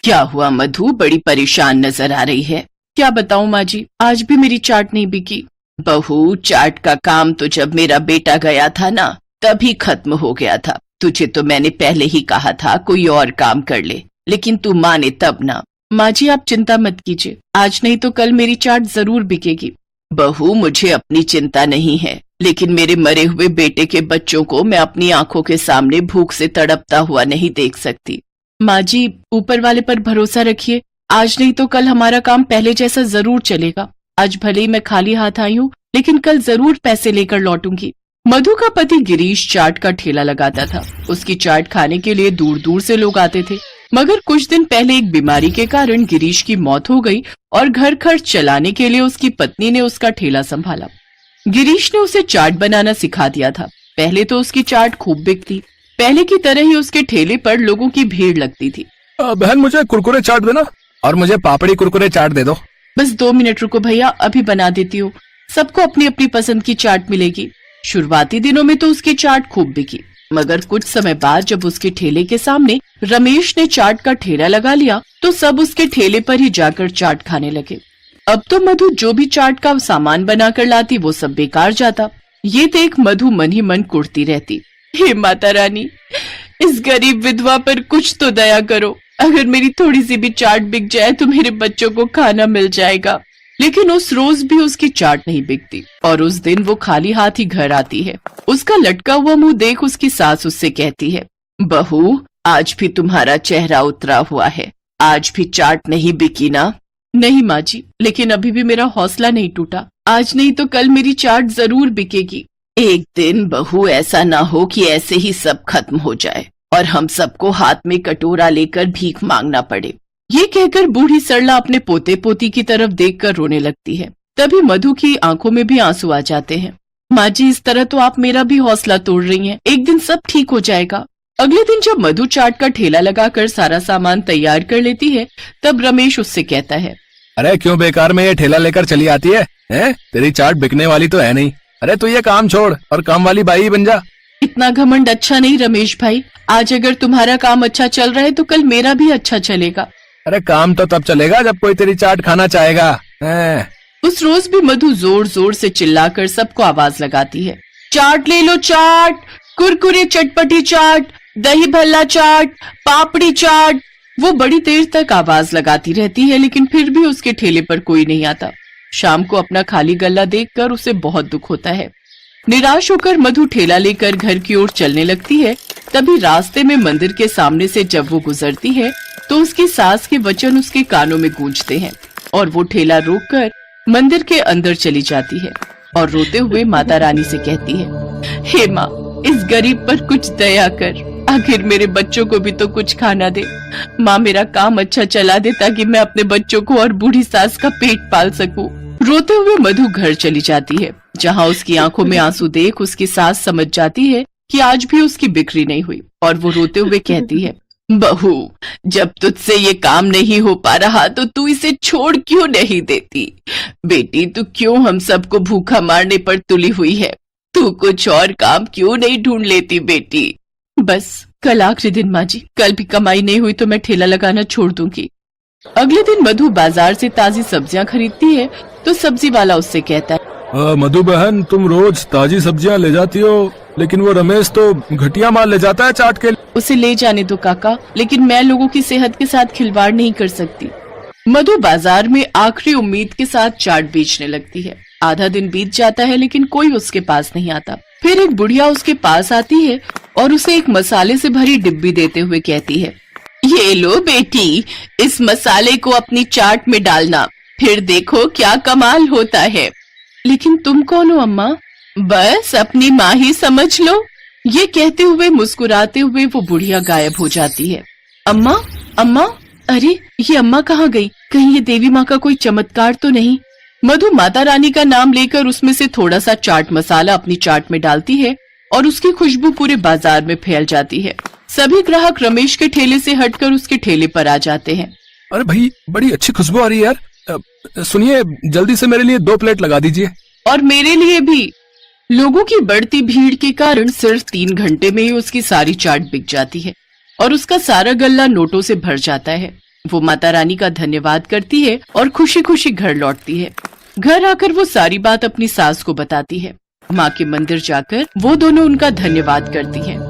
क्या हुआ मधु, बड़ी परेशान नजर आ रही है। क्या बताऊं माँ जी, आज भी मेरी चाट नहीं बिकी। बहू, चाट का काम तो जब मेरा बेटा गया था ना तभी खत्म हो गया था। तुझे तो मैंने पहले ही कहा था कोई और काम कर ले, लेकिन तू माने तब ना। माँ जी आप चिंता मत कीजिए, आज नहीं तो कल मेरी चाट जरूर बिकेगी। बहू, मुझे अपनी चिंता नहीं है, लेकिन मेरे मरे हुए बेटे के बच्चों को मैं अपनी आंखों के सामने भूख से तड़पता हुआ नहीं देख सकती। माँ जी ऊपर वाले पर भरोसा रखिए, आज नहीं तो कल हमारा काम पहले जैसा जरूर चलेगा। आज भले ही मैं खाली हाथ आई हूँ, लेकिन कल जरूर पैसे लेकर लौटूंगी। मधु का पति गिरीश चाट का ठेला लगाता था। उसकी चाट खाने के लिए दूर दूर से लोग आते थे, मगर कुछ दिन पहले एक बीमारी के कारण गिरीश की मौत हो गई और घर खर्च चलाने के लिए उसकी पत्नी ने उसका ठेला संभाला। गिरीश ने उसे चाट बनाना सिखा दिया था। पहले तो उसकी चाट खूब बिकती, पहले की तरह ही उसके ठेले पर लोगों की भीड़ लगती थी। बहन, मुझे कुरकुरे चाट देना और मुझे पापड़ी कुरकुरे चाट दे दो। बस 2 मिनट रुको भैया, अभी बना देती हूँ। सबको अपनी अपनी पसंद की चाट मिलेगी। शुरुआती दिनों में तो उसकी चाट खूब बिकी, मगर कुछ समय बाद जब उसके ठेले के सामने रमेश ने चाट का ठेला लगा लिया तो सब उसके ठेले पर ही जाकर चाट खाने लगे। अब तो मधु जो भी चाट का सामान बनाकर लाती वो सब बेकार जाता। ये देख मधु मन ही मन कुढ़ती रहती, हे माता रानी, इस गरीब विधवा पर कुछ तो दया करो। अगर मेरी थोड़ी सी भी चाट बिक जाए तो मेरे बच्चों को खाना मिल जाएगा। लेकिन उस रोज भी उसकी चाट नहीं बिकती और उस दिन वो खाली हाथ ही घर आती है। उसका लटका हुआ मुंह देख उसकी सास उससे कहती है, बहू, आज भी तुम्हारा चेहरा उतरा हुआ है, आज भी चाट नहीं बिकी ना? नहीं माँ जी, लेकिन अभी भी मेरा हौसला नहीं टूटा। आज नहीं तो कल मेरी चाट जरूर बिकेगी। एक दिन बहू ऐसा ना हो कि ऐसे ही सब खत्म हो जाए और हम सबको हाथ में कटोरा लेकर भीख मांगना पड़े। ये कहकर बूढ़ी सरला अपने पोते पोती की तरफ देखकर रोने लगती है। तभी मधु की आंखों में भी आंसू आ जाते हैं। माँ जी, इस तरह तो आप मेरा भी हौसला तोड़ रही हैं। एक दिन सब ठीक हो जाएगा। अगले दिन जब मधु चाट का ठेला लगाकर सारा सामान तैयार कर लेती है, तब रमेश उससे कहता है, अरे क्यों बेकार में ये ठेला लेकर चली आती है? तेरी चाट बिकने वाली तो है नहीं। अरे तू ये काम छोड़ और काम वाली बाई बन जा। इतना घमंड अच्छा नहीं रमेश भाई। आज अगर तुम्हारा काम अच्छा चल रहा है तो कल मेरा भी अच्छा चलेगा। अरे काम तो तब चलेगा जब कोई तेरी चाट खाना चाहेगा। उस रोज भी मधु जोर जोर से चिल्लाकर सबको आवाज लगाती है, चाट ले लो, चाट, कुरकुरे चटपटी चाट, दही भल्ला चाट, पापड़ी चाट। वो बड़ी देर तक आवाज लगाती रहती है, लेकिन फिर भी उसके ठेले पर कोई नहीं आता। शाम को अपना खाली गल्ला देखकर उसे बहुत दुख होता है। निराश होकर मधु ठेला लेकर घर की ओर चलने लगती है। तभी रास्ते में मंदिर के सामने से जब वो गुजरती है तो उसकी सास के वचन उसके कानों में गूंजते हैं और वो ठेला रोककर मंदिर के अंदर चली जाती है और रोते हुए माता रानी से कहती है, हे माँ, इस गरीब पर कुछ दया कर, आखिर मेरे बच्चों को भी तो कुछ खाना दे। माँ, मेरा काम अच्छा चला दे ताकि मैं अपने बच्चों को और बूढ़ी सास का पेट पाल सकूं। रोते हुए मधु घर चली जाती है, जहाँ उसकी आंखों में आंसू देख उसकी सास समझ जाती है कि आज भी उसकी बिक्री नहीं हुई और वो रोते हुए कहती है, बहू, जब तुझसे ये काम नहीं हो पा रहा तो तू इसे छोड़ क्यों नहीं देती? बेटी, तू क्यों हम सबको भूखा मारने पर तुली हुई है? तू कुछ और काम क्यों नहीं ढूंढ लेती बेटी? बस कल आखिरी दिन माँ जी, कल भी कमाई नहीं हुई तो मैं ठेला लगाना छोड़ दूंगी। अगले दिन मधु बाजार से ताजी सब्जियां खरीदती है तो सब्जी वाला उससे कहता है, मधु बहन, तुम रोज ताजी सब्जियां ले जाती हो, लेकिन वो रमेश तो घटिया माल ले जाता है चाट के लिए। उसे ले जाने दो काका, लेकिन मैं लोगों की सेहत के साथ खिलवाड़ नहीं कर सकती। मधु बाजार में आखिरी उम्मीद के साथ चाट बेचने लगती है। आधा दिन बीत जाता है लेकिन कोई उसके पास नहीं आता। फिर एक बुढ़िया उसके पास आती है और उसे एक मसाले से भरी डिब्बी देते हुए कहती है, ये लो बेटी, इस मसाले को अपनी चाट में डालना, फिर देखो क्या कमाल होता है। लेकिन तुम कौन हो अम्मा? बस अपनी माँ ही समझ लो। ये कहते हुए मुस्कुराते हुए वो बुढ़िया गायब हो जाती है। अम्मा, अम्मा, अरे ये अम्मा कहाँ गई? कहीं ये देवी माँ का कोई चमत्कार तो नहीं? मधु माता रानी का नाम लेकर उसमें से थोड़ा सा चाट मसाला अपनी चाट में डालती है और उसकी खुशबू पूरे बाजार में फैल जाती है। सभी ग्राहक रमेश के ठेले से हटकर उसके ठेले पर आ जाते हैं। अरे भाई, बड़ी अच्छी खुशबू आ रही है यार। सुनिए, जल्दी से मेरे लिए 2 प्लेट लगा दीजिए। और मेरे लिए भी। लोगों की बढ़ती भीड़ के कारण सिर्फ 3 घंटे में ही उसकी सारी चाट बिक जाती है और उसका सारा गल्ला नोटों से भर जाता है। वो माता रानी का धन्यवाद करती है और खुशी खुशी घर लौटती है। घर आकर वो सारी बात अपनी सास को बताती है। माँ के मंदिर जाकर वो दोनों उनका धन्यवाद करती हैं।